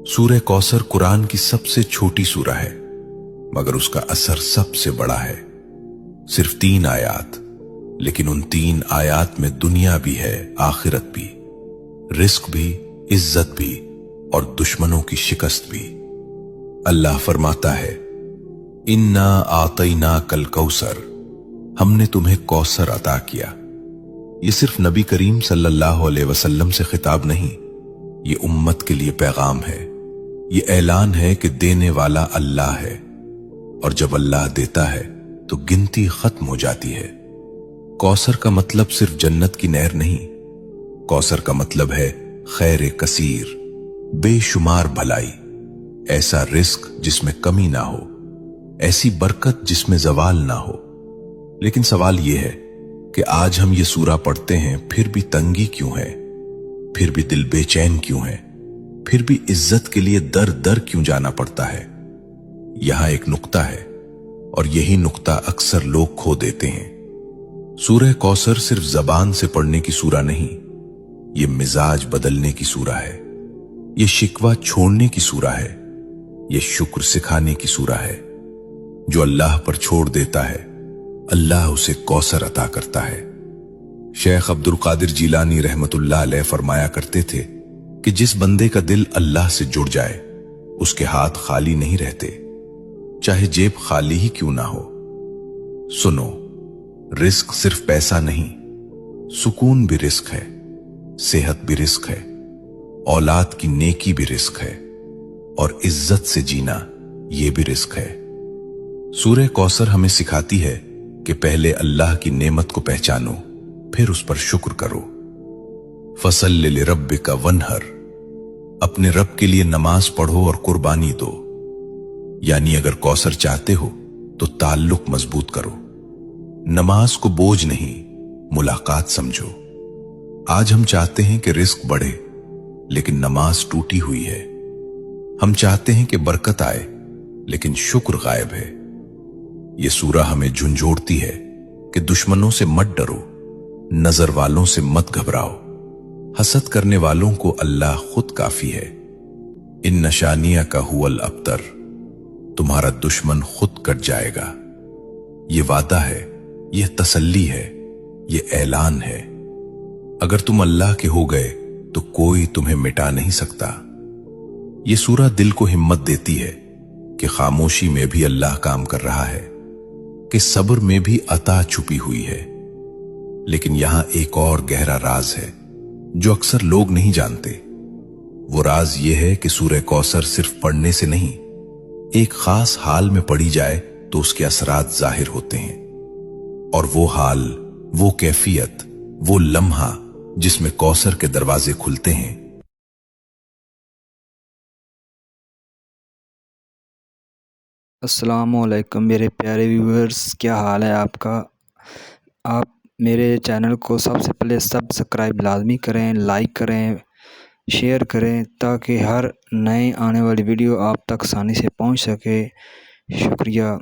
सूरह कौसर कुरान की सबसे छोटी सूरह है, मगर उसका असर सबसे बड़ा है। सिर्फ 3 आयात, लेकिन उन 3 आयात में दुनिया भी है, आखिरत भी, रिस्क भी, इज्जत भी और दुश्मनों की शिकस्त भी। अल्लाह फरमाता है, इन्ना आतैना कल कौसर, हमने तुम्हें कौसर अता किया। ये सिर्फ नबी करीम सल्लल्लाहु अलैहि वसल्लम से खिताब नहीं, ये उम्मत के लिए पैगाम है। ये ऐलान है कि देने वाला अल्लाह है, और जब अल्लाह देता है तो गिनती खत्म हो जाती है। कौसर का मतलब सिर्फ जन्नत की नहर नहीं, कौसर का मतलब है खैर कसीर, बेशुमार भलाई, ऐसा रिस्क जिसमें कमी ना हो, ऐसी बरकत जिसमें जवाल ना हो। लेकिन सवाल यह है कि आज हम ये सूरा पढ़ते हैं, फिर भी तंगी क्यों है, फिर भी दिल बेचैन क्यों है, फिर भी इज्जत के लिए दर दर क्यों जाना पड़ता है। यहां एक नुक्ता है, और यही नुक्ता अक्सर लोग खो देते हैं। सूरह कौसर सिर्फ जबान से पढ़ने की सूरा नहीं, ये मिजाज बदलने की सूरा है, ये शिकवा छोड़ने की सूरा है, ये शुक्र सिखाने की सूरा है। जो अल्लाह पर छोड़ देता है, अल्लाह उसे कौसर अता करता है। शेख अब्दुल कादिर जीलानी रहमतुल्लाह अलैह फरमाया करते थे कि जिस बंदे का दिल अल्लाह से जुड़ जाए, उसके हाथ खाली नहीं रहते, चाहे जेब खाली ही क्यों ना हो। सुनो, रिस्क सिर्फ पैसा नहीं, सुकून भी रिस्क है, सेहत भी रिस्क है, औलाद की नेकी भी रिस्क है, और इज्जत से जीना यह भी रिस्क है। सूरह कौसर हमें सिखाती है कि पहले अल्लाह की नेमत को पहचानो, फिर उस पर शुक्र करो। फसल्लि लिरब्बिका वन्हर, अपने रब के लिए नमाज पढ़ो और कुर्बानी दो। यानी अगर कौसर चाहते हो तो ताल्लुक मजबूत करो, नमाज को बोझ नहीं, मुलाकात समझो। आज हम चाहते हैं कि रिस्क बढ़े, लेकिन नमाज टूटी हुई है। हम चाहते हैं कि बरकत आए, लेकिन शुक्र गायब है। यह सूरा हमें झुंझोड़ती है कि दुश्मनों से मत डरो, नजर वालों से मत घबराओ, हसद करने वालों को अल्लाह खुद काफी है। इन नशानिया का हुवल अबतर, तुम्हारा दुश्मन खुद कट जाएगा। ये वादा है, यह तसल्ली है, यह ऐलान है। अगर तुम अल्लाह के हो गए तो कोई तुम्हें मिटा नहीं सकता। यह सूरा दिल को हिम्मत देती है कि खामोशी में भी अल्लाह काम कर रहा है, कि सब्र में भी अता छुपी हुई है। लेकिन यहां एक और गहरा राज है जो अक्सर लोग नहीं जानते। वो राज यह है कि सूरह कौसर सिर्फ पढ़ने से नहीं, एक खास हाल में पढ़ी जाए तो उसके असरात जाहिर होते हैं। और वो हाल, वो कैफियत, वो लम्हा जिसमें कौसर के दरवाजे खुलते हैं। अस्सलामुअलैकुम मेरे प्यारे व्यूअर्स, क्या हाल है आपका। आप मेरे चैनल को सबसे पहले सब्सक्राइब लाजमी करें, लाइक करें, शेयर करें, ताकि हर नए आने वाली वीडियो आप तक आसानी से पहुंच सके। शुक्रिया।